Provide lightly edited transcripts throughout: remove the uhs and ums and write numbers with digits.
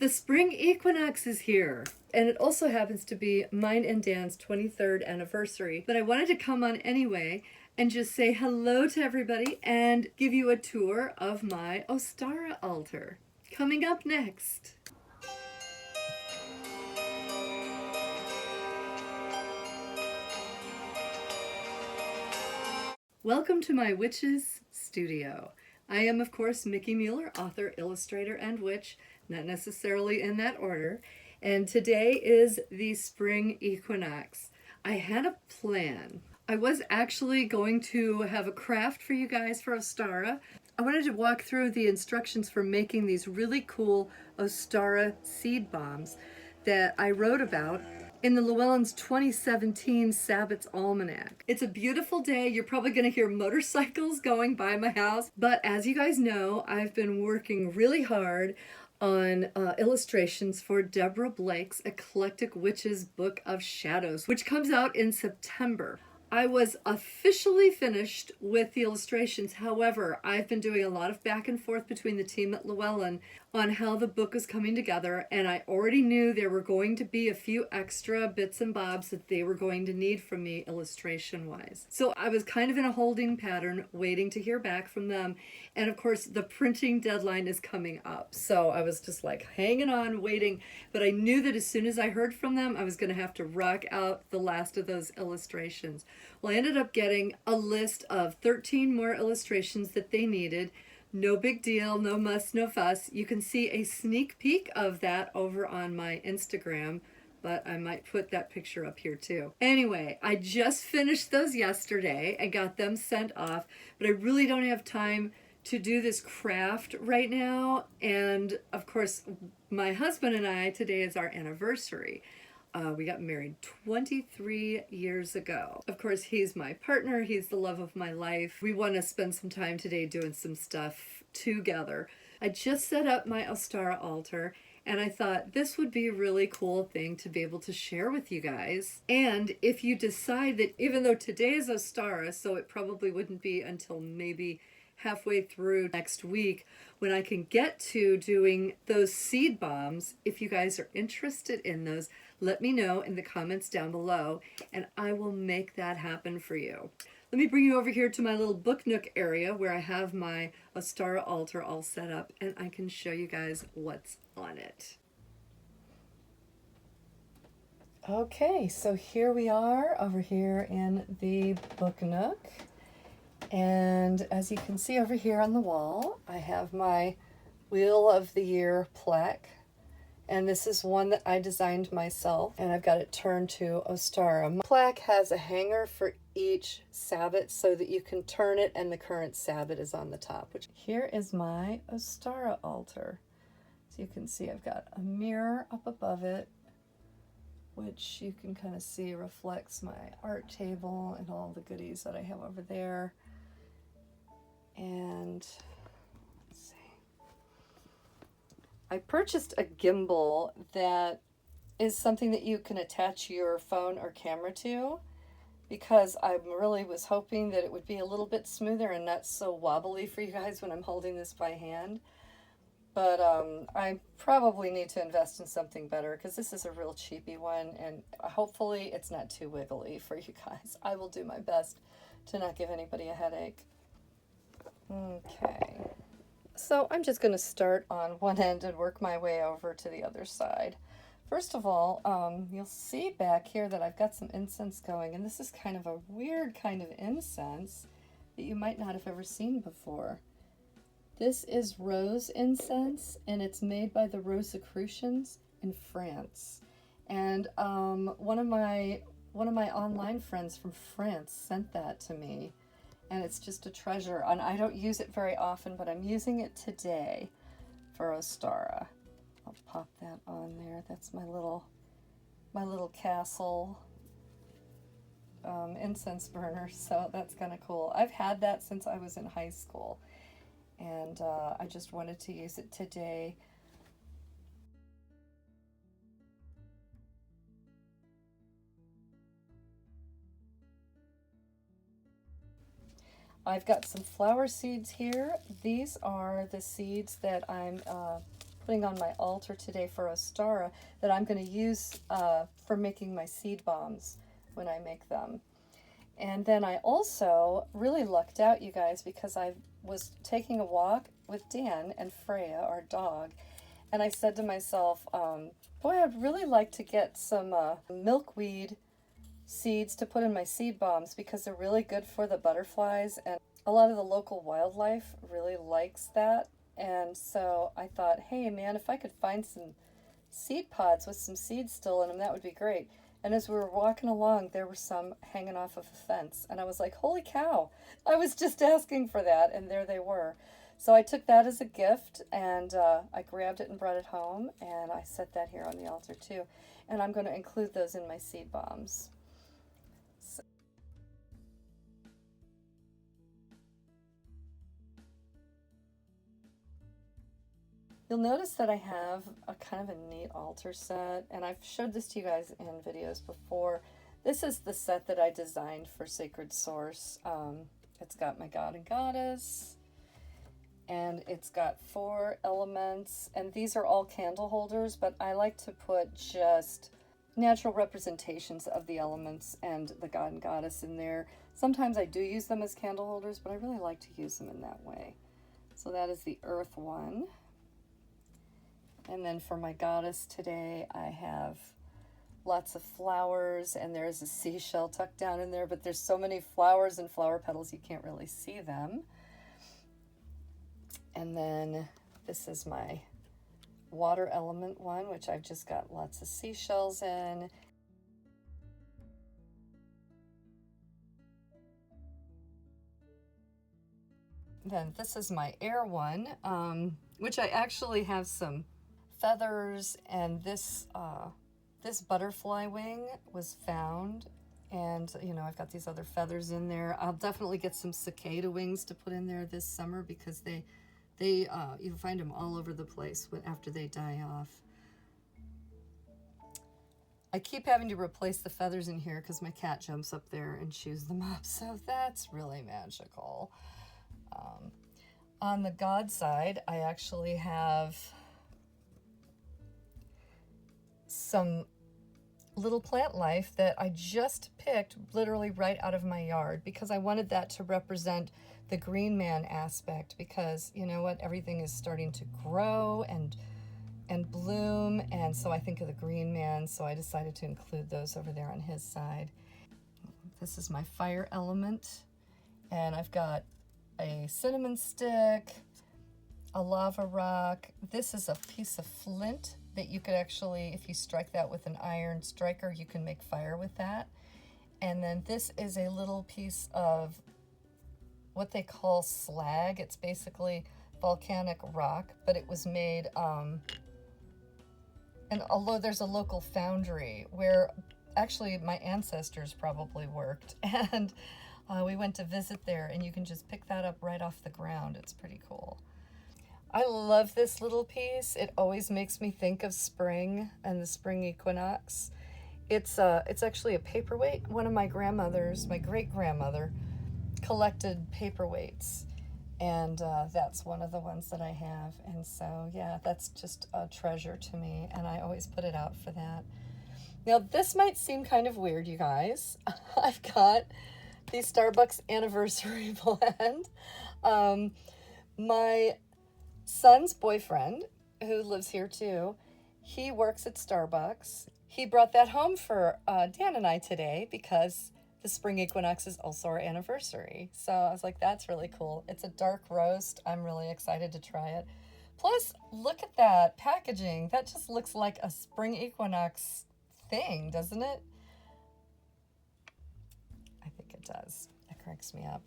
The spring equinox is here. And it also happens to be mine and Dan's 23rd anniversary. But I wanted to come on anyway and just say hello to everybody and give you a tour of my Ostara altar. Coming up next. Welcome to my witch's studio. I am, of course, Mickie Mueller, author, illustrator, and witch, not necessarily in that order. And today is the spring equinox. I had a plan. I was actually going to have a craft for you guys for Ostara. I wanted to walk through the instructions for making these really cool Ostara seed bombs that I wrote about in the Llewellyn's 2017 Sabbath's Almanac. It's a beautiful day. You're probably going to hear motorcycles going by my house. But as you guys know, I've been working really hard on illustrations for Deborah Blake's Eclectic Witches Book of Shadows, which comes out in September. I was officially finished with the illustrations. However, I've been doing a lot of back and forth between the team at Llewellyn on how the book is coming together, and I already knew there were going to be a few extra bits and bobs that they were going to need from me illustration-wise. So I was kind of in a holding pattern, waiting to hear back from them, and of course the printing deadline is coming up. So I was just like hanging on, waiting, but I knew that as soon as I heard from them, I was going to have to rock out the last of those illustrations. Well, I ended up getting a list of 13 more illustrations that they needed. No big deal, no muss, no fuss. You can see a sneak peek of that over on my Instagram, but I might put that picture up here too. Anyway, I just finished those yesterday and got them sent off, but I really don't have time to do this craft right now. And of course, my husband and I, today is our anniversary. We got married 23 years ago. Of course, he's my partner. He's the love of my life. We want to spend some time today doing some stuff together. I just set up my Ostara altar, and I thought this would be a really cool thing to be able to share with you guys. And if you decide that, even though today is Ostara, so it probably wouldn't be until maybe halfway through next week when I can get to doing those seed bombs, if you guys are interested in those, let me know in the comments down below and I will make that happen for you. Let me bring you over here to my little book nook area where I have my Ostara altar all set up and I can show you guys what's on it. Okay, so here we are over here in the book nook. And as you can see over here on the wall, I have my Wheel of the Year plaque. And this is one that I designed myself, and I've got it turned to Ostara. My plaque has a hanger for each Sabbath so that you can turn it and the current Sabbath is on the top. Here is my Ostara altar. So you can see I've got a mirror up above it, which you can kind of see reflects my art table and all the goodies that I have over there. And let's see. I purchased a gimbal that is something that you can attach your phone or camera to because I really was hoping that it would be a little bit smoother and not so wobbly for you guys when I'm holding this by hand. But I probably need to invest in something better because this is a real cheapy one and hopefully it's not too wiggly for you guys. I will do my best to not give anybody a headache. Okay, so I'm just going to start on one end and work my way over to the other side. First of all, you'll see back here that I've got some incense going, and this is kind of a weird kind of incense that you might not have ever seen before. This is rose incense, and it's made by the Rosicrucians in France. And one of my online friends from France sent that to me. And it's just a treasure, and I don't use it very often, but I'm using it today for Ostara. I'll pop that on there. That's my little castle incense burner, so that's kind of cool. I've had that since I was in high school, and I just wanted to use it today. I've got some flower seeds here. These are the seeds that I'm putting on my altar today for Ostara that I'm going to use for making my seed bombs when I make them. And then I also really lucked out, you guys, because I was taking a walk with Dan and Freya, our dog, and I said to myself, boy, I'd really like to get some milkweed seeds to put in my seed bombs because they're really good for the butterflies, and a lot of the local wildlife really likes that. And so I thought, hey man, if I could find some seed pods with some seeds still in them, that would be great. And as we were walking along, there were some hanging off of a fence. And I was like, holy cow, I was just asking for that. And there they were. So I took that as a gift, and I grabbed it and brought it home. And I set that here on the altar too. And I'm going to include those in my seed bombs. You'll notice that I have a kind of a neat altar set, and I've showed this to you guys in videos before. This is the set that I designed for Sacred Source. It's got my God and Goddess, and it's got 4 elements, and these are all candle holders, but I like to put just natural representations of the elements and the God and Goddess in there. Sometimes I do use them as candle holders, but I really like to use them in that way. So that is the earth one. And then for my goddess today, I have lots of flowers, and there's a seashell tucked down in there, but there's so many flowers and flower petals you can't really see them. And then this is my water element one, which I've just got lots of seashells in. Then this is my air one, which I actually have some feathers, and this this butterfly wing was found, and you know, I've got these other feathers in there. I'll definitely get some cicada wings to put in there this summer because they you find them all over the place after they die off. I keep having to replace the feathers in here because my cat jumps up there and chews them up, so that's really magical. On the God side, I actually have some little plant life that I just picked literally right out of my yard because I wanted that to represent the green man aspect, because you know what, everything is starting to grow and bloom, and so I think of the green man, so I decided to include those over there on his side. This is my fire element, and I've got a cinnamon stick, a lava rock. This is a piece of flint that you could actually, if you strike that with an iron striker, you can make fire with that. And then this is a little piece of what they call slag. It's basically volcanic rock, but it was made, and although there's a local foundry where actually my ancestors probably worked, and we went to visit there, and you can just pick that up right off the ground. It's pretty cool. I love this little piece. It always makes me think of spring and the spring equinox. It's actually a paperweight. One of my grandmothers, my great-grandmother, collected paperweights, and that's one of the ones that I have. And so, yeah, that's just a treasure to me, and I always put it out for that. Now, this might seem kind of weird, you guys. I've got the Starbucks anniversary blend. My son's boyfriend, who lives here too, he works at Starbucks. He brought that home for Dan and I today because the spring equinox is also our anniversary. So I was like, that's really cool. It's a dark roast. I'm really excited to try it. Plus, look at that packaging. That just looks like a spring equinox thing, doesn't it? I think it does. That cracks me up.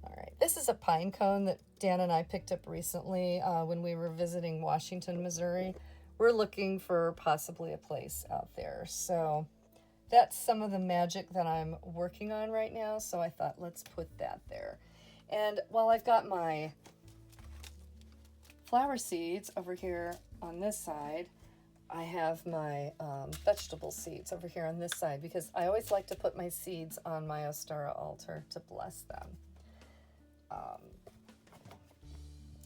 All right, this is a pine cone that Dan and I picked up recently when we were visiting Washington, Missouri. We're looking for possibly a place out there. So that's some of the magic that I'm working on right now. So I thought, let's put that there. And while I've got my flower seeds over here on this side, I have my vegetable seeds over here on this side because I always like to put my seeds on my Ostara altar to bless them.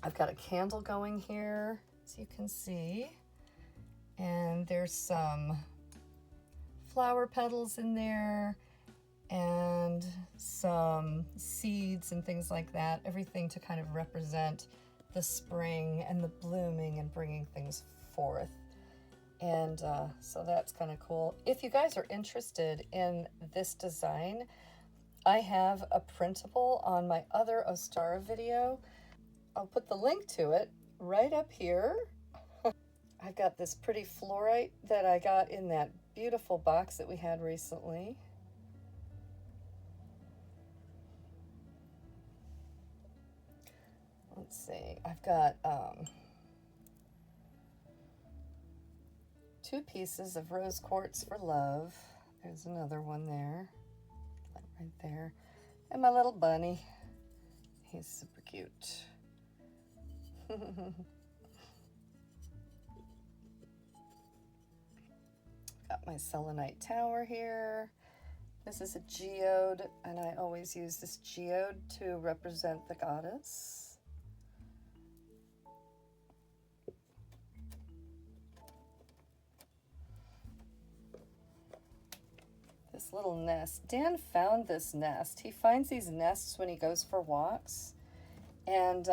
I've got a candle going here, as you can see. And there's some flower petals in there and some seeds and things like that. Everything to kind of represent the spring and the blooming and bringing things forth. And so that's kind of cool. If you guys are interested in this design, I have a printable on my other Ostara video. I'll put the link to it right up here. I've got this pretty fluorite that I got in that beautiful box that we had recently. Let's see, I've got 2 pieces of rose quartz for love. There's another one there, right there. And my little bunny. He's super cute. Got my selenite tower here. This is a geode, and I always use this geode to represent the goddess. This little nest. Dan found this nest. He finds these nests when he goes for walks. And,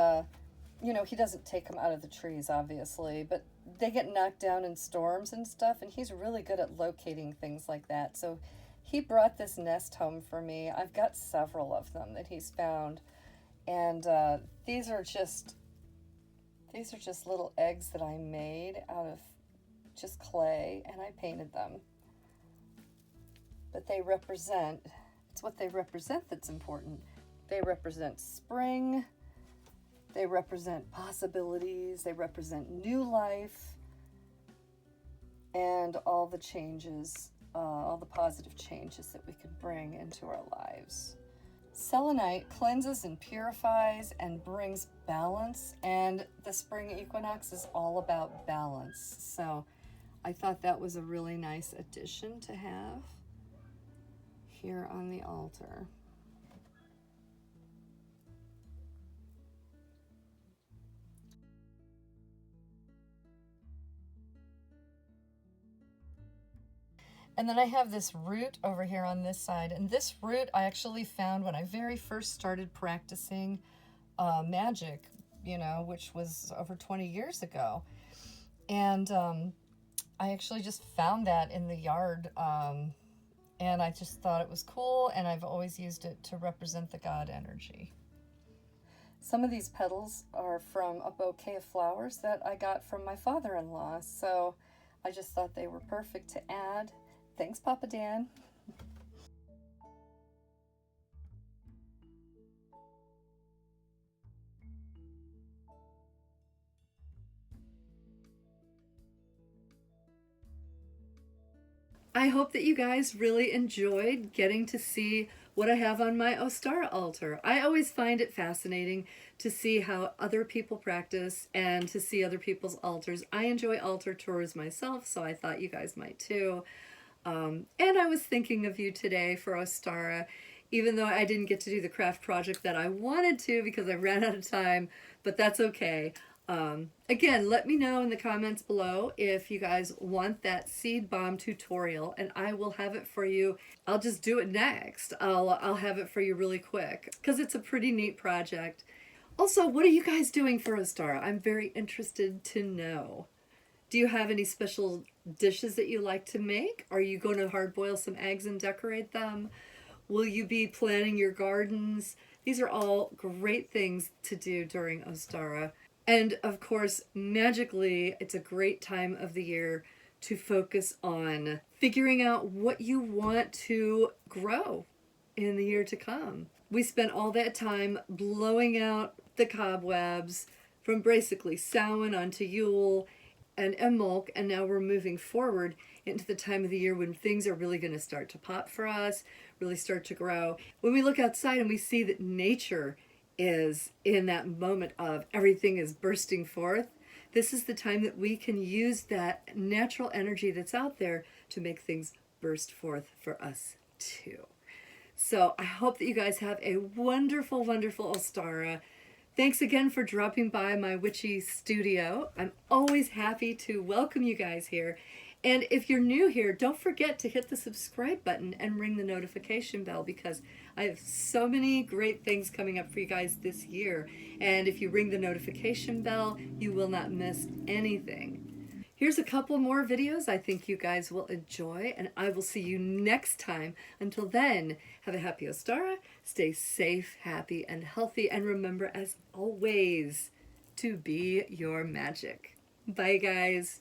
you know, he doesn't take them out of the trees, obviously, but they get knocked down in storms and stuff, and he's really good at locating things like that. So he brought this nest home for me. I've got several of them that he's found, and these are just little eggs that I made out of just clay, and I painted them. But they represent, it's what they represent that's important. They represent spring. They represent possibilities, they represent new life, and all the changes, all the positive changes that we could bring into our lives. Selenite cleanses and purifies and brings balance, and the spring equinox is all about balance. So I thought that was a really nice addition to have here on the altar. And then I have this root over here on this side. And this root I actually found when I very first started practicing magic, you know, which was over 20 years ago. And I actually just found that in the yard. And I just thought it was cool. And I've always used it to represent the God energy. Some of these petals are from a bouquet of flowers that I got from my father-in-law. So I just thought they were perfect to add. Thanks, Papa Dan. I hope that you guys really enjoyed getting to see what I have on my Ostara altar. I always find it fascinating to see how other people practice and to see other people's altars. I enjoy altar tours myself, so I thought you guys might too. And I was thinking of you today for Ostara, even though I didn't get to do the craft project that I wanted to because I ran out of time, but that's okay. Again, let me know in the comments below if you guys want that seed bomb tutorial, and I will have it for you. I'll just do it next. I'll have it for you really quick because it's a pretty neat project. Also, what are you guys doing for Ostara? I'm very interested to know. Do you have any special dishes that you like to make? Are you going to hard boil some eggs and decorate them? Will you be planting your gardens? These are all great things to do during Ostara. And of course, magically, it's a great time of the year to focus on figuring out what you want to grow in the year to come. We spent all that time blowing out the cobwebs from basically Samhain onto Yule and Imbolc, and now we're moving forward into the time of the year when things are really going to start to pop for us, really start to grow. When we look outside and we see that nature is in that moment of everything is bursting forth, this is the time that we can use that natural energy that's out there to make things burst forth for us too. So I hope that you guys have a wonderful, wonderful Ostara. Thanks again for dropping by my witchy studio. I'm always happy to welcome you guys here. And if you're new here, don't forget to hit the subscribe button and ring the notification bell because I have so many great things coming up for you guys this year. And if you ring the notification bell, you will not miss anything. Here's a couple more videos I think you guys will enjoy, and I will see you next time. Until then, have a happy Ostara, stay safe, happy, and healthy, and remember, as always, to be your magic. Bye, guys.